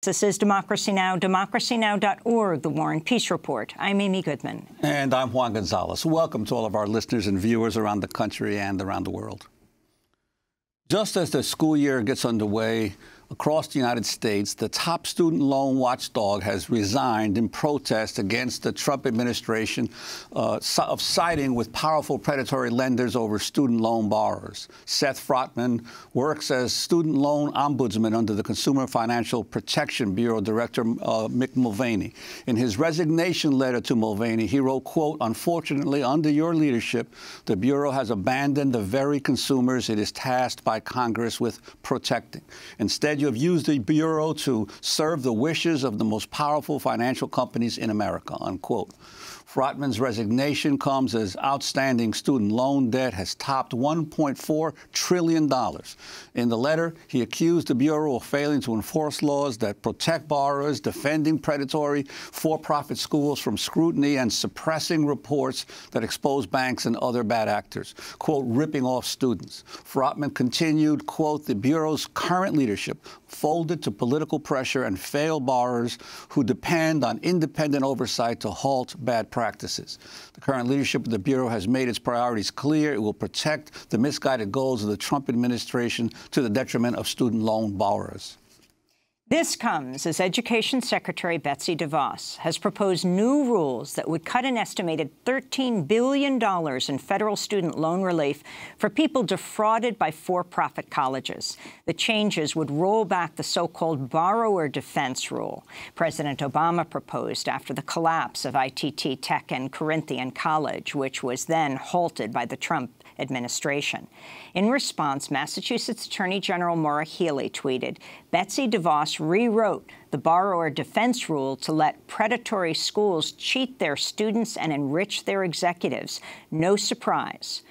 This is Democracy Now!, democracynow.org, The War and Peace Report. I'm Amy Goodman. And I'm Juan Gonzalez. Welcome to all of our listeners and viewers around the country and around the world. Just as the school year gets underway across the United States, the top student loan watchdog has resigned in protest against the Trump administration of siding with powerful predatory lenders over student loan borrowers. Seth Frotman works as student loan ombudsman under the Consumer Financial Protection Bureau Director Mick Mulvaney. In his resignation letter to Mulvaney, he wrote, quote, "Unfortunately, under your leadership, the Bureau has abandoned the very consumers it is tasked by Congress with protecting. Instead, you have used the Bureau to serve the wishes of the most powerful financial companies in America," unquote. Frotman's resignation comes as outstanding student loan debt has topped $1.4 trillion. In the letter, he accused the Bureau of failing to enforce laws that protect borrowers, defending predatory for-profit schools from scrutiny, and suppressing reports that expose banks and other bad actors, quote, ripping off students. Frotman continued, quote, "The Bureau's current leadership folded to political pressure and failed borrowers who depend on independent oversight to halt bad practices. The current leadership of the Bureau has made its priorities clear. It will protect the misguided goals of the Trump administration to the detriment of student loan borrowers." This comes as Education Secretary Betsy DeVos has proposed new rules that would cut an estimated $13 billion in federal student loan relief for people defrauded by for-profit colleges. The changes would roll back the so-called borrower defense rule President Obama proposed after the collapse of ITT Tech and Corinthian College, which was then halted by the Trump administration. In response, Massachusetts Attorney General Maura Healey tweeted, "Betsy DeVos rewrote the borrower defense rule to let predatory schools cheat their students and enrich their executives. No surprise."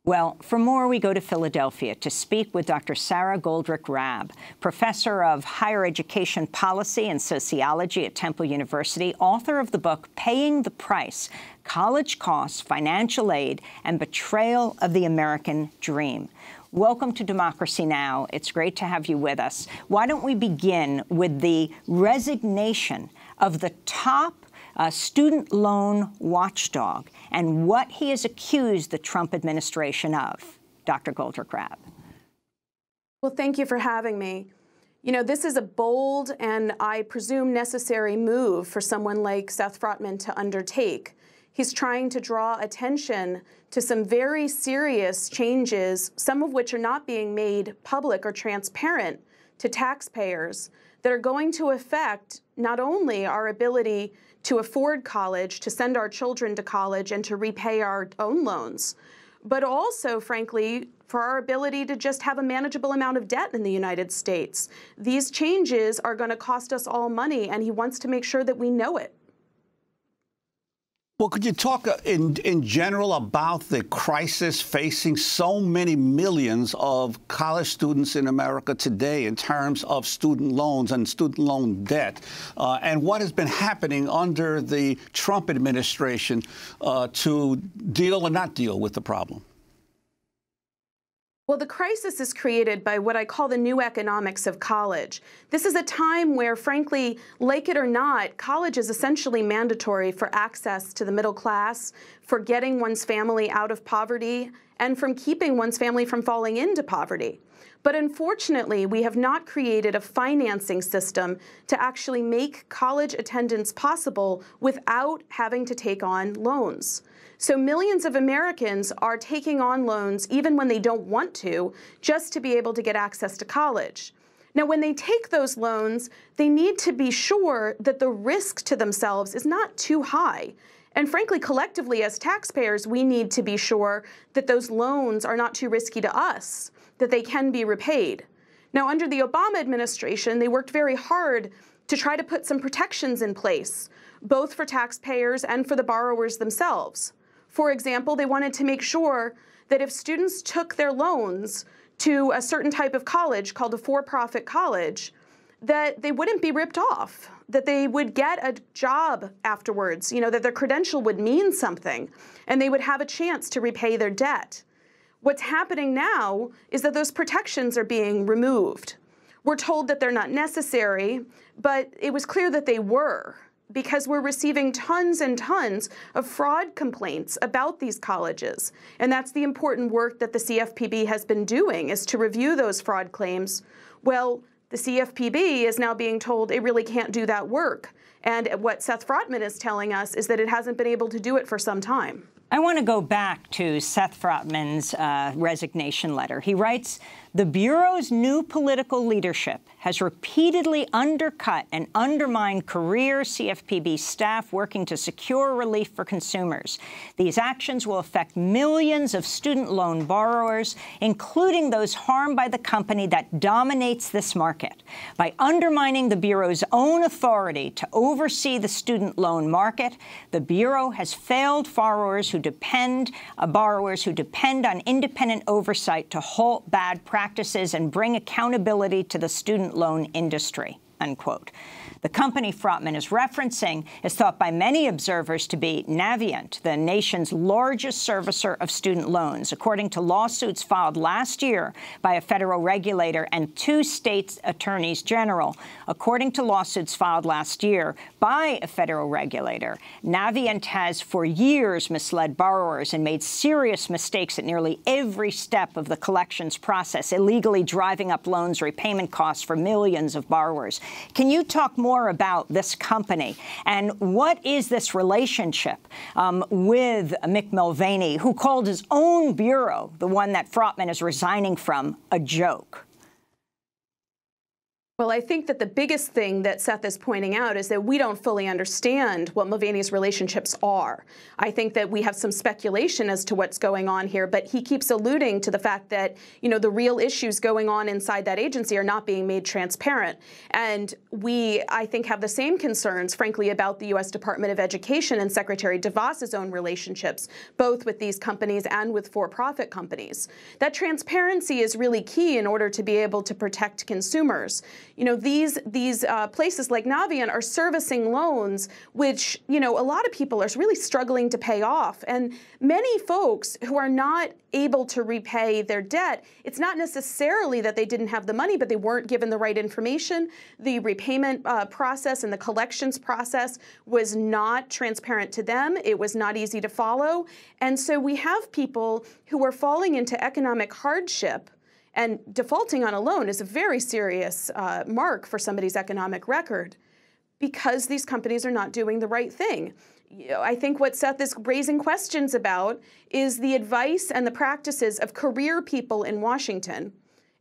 Well, for more, we go to Philadelphia to speak with Dr. Sarah Goldrick-Rab, professor of higher education policy and sociology at Temple University, author of the book Paying the Price: College Costs, Financial Aid, and Betrayal of the American Dream. Welcome to Democracy Now! It's great to have you with us. Why don't we begin with the resignation of the top student loan watchdog and what he has accused the Trump administration of. Dr. Goldrick-Rab. Well, thank you for having me. You know, this is a bold and, I presume, necessary move for someone like Seth Frotman to undertake. He's trying to draw attention to some very serious changes, some of which are not being made public or transparent to taxpayers, that are going to affect not only our ability to afford college, to send our children to college, and to repay our own loans, but also, frankly, for our ability to just have a manageable amount of debt in the United States. These changes are going to cost us all money, and he wants to make sure that we know it. Well, could you talk in general about the crisis facing so many millions of college students in America today in terms of student loans and student loan debt, and what has been happening under the Trump administration to deal or not deal with the problem? Well, the crisis is created by what I call the new economics of college. This is a time where, frankly, like it or not, college is essentially mandatory for access to the middle class, for getting one's family out of poverty, and from keeping one's family from falling into poverty. But unfortunately, we have not created a financing system to actually make college attendance possible without having to take on loans. So millions of Americans are taking on loans even when they don't want to, just to be able to get access to college. Now, when they take those loans, they need to be sure that the risk to themselves is not too high. And frankly, collectively, as taxpayers, we need to be sure that those loans are not too risky to us, that they can be repaid. Now, under the Obama administration, they worked very hard to try to put some protections in place, both for taxpayers and for the borrowers themselves. For example, they wanted to make sure that if students took their loans to a certain type of college called a for-profit college, that they wouldn't be ripped off, that they would get a job afterwards, you know, that their credential would mean something, and they would have a chance to repay their debt. What's happening now is that those protections are being removed. We're told that they're not necessary, but it was clear that they were, because we're receiving tons and tons of fraud complaints about these colleges. And that's the important work that the CFPB has been doing, is to review those fraud claims. Well, the CFPB is now being told it really can't do that work. And what Seth Frotman is telling us is that it hasn't been able to do it for some time. I want to go back to Seth Frotman's resignation letter. He writes, "The Bureau's new political leadership has repeatedly undercut and undermined career CFPB staff working to secure relief for consumers. These actions will affect millions of student loan borrowers, including those harmed by the company that dominates this market. By undermining the Bureau's own authority to oversee the student loan market, the Bureau has failed borrowers who depend on independent oversight to halt bad practices and bring accountability to the student loan industry," unquote. The company Frotman is referencing is thought by many observers to be Navient, the nation's largest servicer of student loans, according to lawsuits filed last year by a federal regulator and 2 state attorneys general. According to lawsuits filed last year by a federal regulator, Navient has for years misled borrowers and made serious mistakes at nearly every step of the collections process, illegally driving up loans repayment costs for millions of borrowers. Can you talk more about this company, and what is this relationship with Mick Mulvaney, who called his own bureau, the one that Frotman is resigning from, a joke? Well, I think that the biggest thing that Seth is pointing out is that we don't fully understand what Mulvaney's relationships are. I think that we have some speculation as to what's going on here, but he keeps alluding to the fact that, you know, the real issues going on inside that agency are not being made transparent. And we, I think, have the same concerns, frankly, about the U.S. Department of Education and Secretary DeVos's own relationships, both with these companies and with for-profit companies. That transparency is really key in order to be able to protect consumers. You know, these places like Navient are servicing loans which, you know, a lot of people are really struggling to pay off. And many folks who are not able to repay their debt, it's not necessarily that they didn't have the money, but they weren't given the right information. The repayment process and the collections process was not transparent to them. It was not easy to follow. And so we have people who are falling into economic hardship, and defaulting on a loan is a very serious mark for somebody's economic record, because these companies are not doing the right thing. You know, I think what Seth is raising questions about is the advice and the practices of career people in Washington.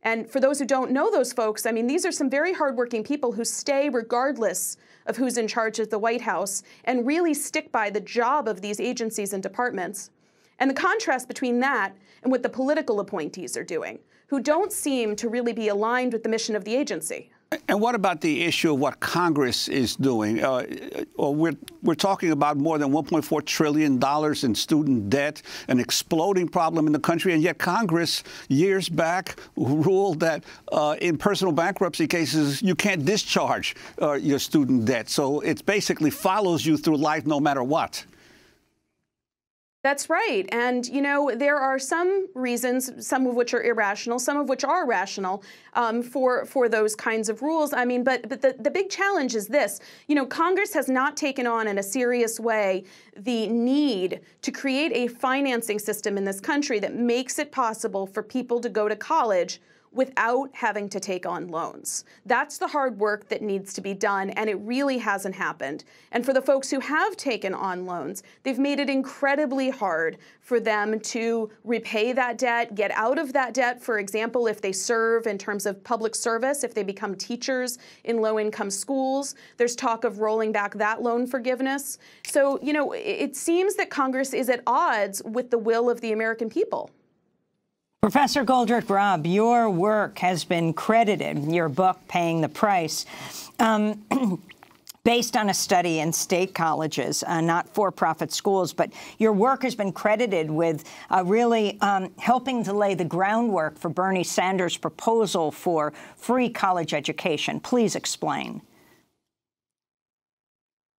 And for those who don't know those folks, I mean, these are some very hardworking people who stay regardless of who's in charge of the White House and really stick by the job of these agencies and departments. And the contrast between that and what the political appointees are doing, who don't seem to really be aligned with the mission of the agency. And what about the issue of what Congress is doing? We're talking about more than $1.4 trillion in student debt, an exploding problem in the country, and yet Congress, years back, ruled that in personal bankruptcy cases, you can't discharge your student debt. So it basically follows you through life no matter what. That's right. And, you know, there are some reasons, some of which are irrational, some of which are rational for those kinds of rules. I mean, but the big challenge is this. You know, Congress has not taken on in a serious way the need to create a financing system in this country that makes it possible for people to go to college without having to take on loans. That's the hard work that needs to be done, and it really hasn't happened. And for the folks who have taken on loans, they've made it incredibly hard for them to repay that debt, get out of that debt. For example, if they serve in terms of public service, if they become teachers in low-income schools, there's talk of rolling back that loan forgiveness. So, you know, it seems that Congress is at odds with the will of the American people. Professor Goldrick-Rab, your work has been credited, your book, Paying the Price, based on a study in state colleges, not for-profit schools, but your work has been credited with really helping to lay the groundwork for Bernie Sanders' proposal for free college education. Please explain.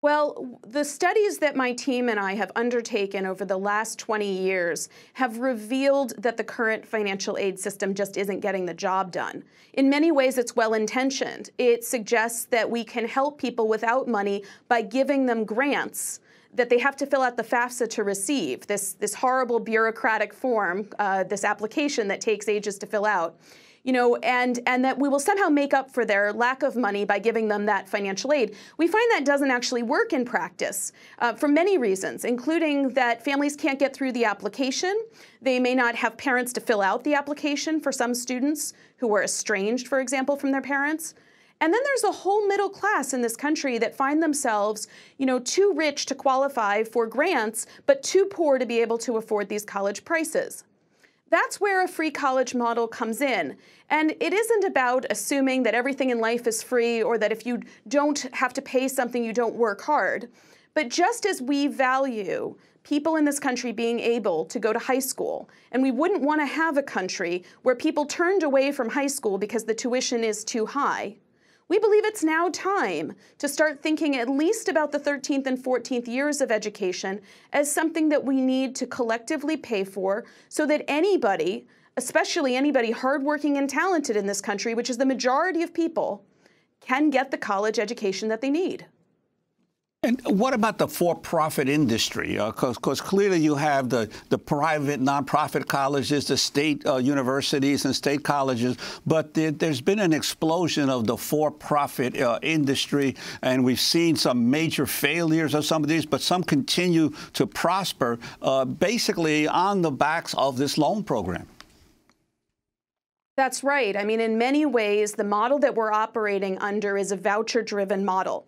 Well, the studies that my team and I have undertaken over the last 20 years have revealed that the current financial aid system just isn't getting the job done. In many ways, it's well-intentioned. It suggests that we can help people without money by giving them grants that they have to fill out the FAFSA to receive, this horrible bureaucratic form, this application that takes ages to fill out. And that we will somehow make up for their lack of money by giving them that financial aid. We find that doesn't actually work in practice for many reasons, including that families can't get through the application. They may not have parents to fill out the application for some students who are estranged, for example, from their parents. And then there's a whole middle class in this country that find themselves, too rich to qualify for grants, but too poor to be able to afford these college prices. That's where a free college model comes in. And it isn't about assuming that everything in life is free or that if you don't have to pay something, you don't work hard. But just as we value people in this country being able to go to high school, and we wouldn't want to have a country where people turned away from high school because the tuition is too high, we believe it's now time to start thinking at least about the 13th and 14th years of education as something that we need to collectively pay for so that anybody, especially anybody hardworking and talented in this country, which is the majority of people, can get the college education that they need. And what about the for-profit industry? Because clearly you have the private nonprofit colleges, the state universities and state colleges, but there's been an explosion of the for-profit industry, and we've seen some major failures of some of these, but some continue to prosper basically on the backs of this loan program. That's right. I mean, in many ways, the model that we're operating under is a voucher-driven model.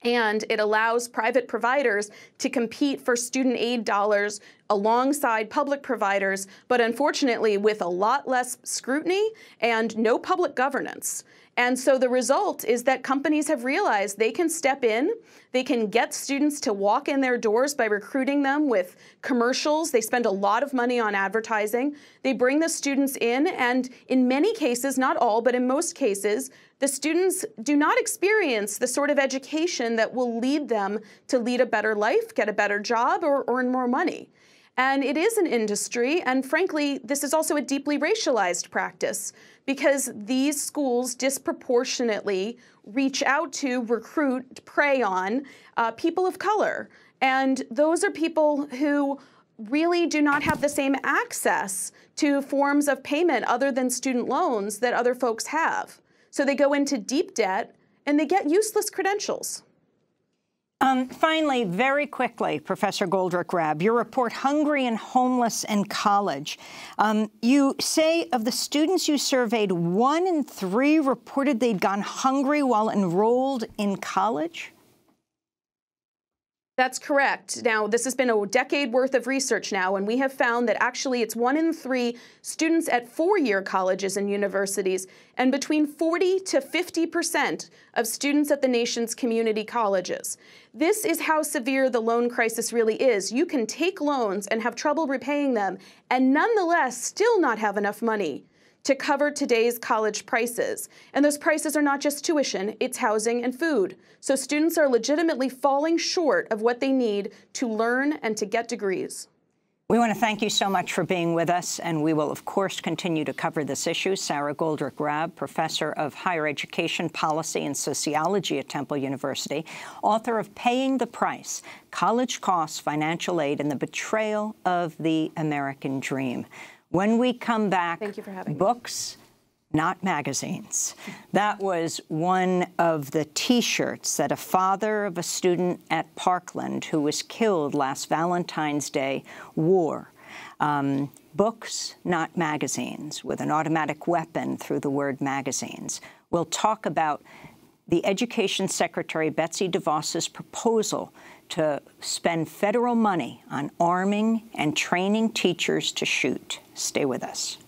And it allows private providers to compete for student aid dollars alongside public providers, but unfortunately with a lot less scrutiny and no public governance. And so the result is that companies have realized they can step in, they can get students to walk in their doors by recruiting them with commercials. They spend a lot of money on advertising. They bring the students in, and in many cases, not all, but in most cases, the students do not experience the sort of education that will lead them to lead a better life, get a better job, or earn more money. And it is an industry, and frankly, this is also a deeply racialized practice because these schools disproportionately reach out to, recruit, prey on people of color. And those are people who really do not have the same access to forms of payment other than student loans that other folks have. So they go into deep debt and they get useless credentials. Finally, very quickly, Professor Goldrick-Rab, your report, Hungry and Homeless in College. You say of the students you surveyed, 1 in 3 reported they'd gone hungry while enrolled in college? That's correct. Now, this has been a decade worth of research now, and we have found that actually it's 1 in 3 students at 4-year colleges and universities, and between 40 to 50% of students at the nation's community colleges. This is how severe the loan crisis really is. You can take loans and have trouble repaying them, and nonetheless still not have enough money to cover today's college prices. And those prices are not just tuition, it's housing and food. So students are legitimately falling short of what they need to learn and to get degrees. We want to thank you so much for being with us, and we will, of course, continue to cover this issue. Sarah Goldrick-Rab, Professor of Higher Education Policy and Sociology at Temple University, author of Paying the Price, College Costs, Financial Aid, and the Betrayal of the American Dream. When we come back, thank you for having me. Books, not magazines. That was one of the T-shirts that a father of a student at Parkland who was killed last Valentine's Day wore. Books, not magazines, with an automatic weapon through the word magazines. We'll talk about the Education Secretary Betsy DeVos's proposal to spend federal money on arming and training teachers to shoot. Stay with us.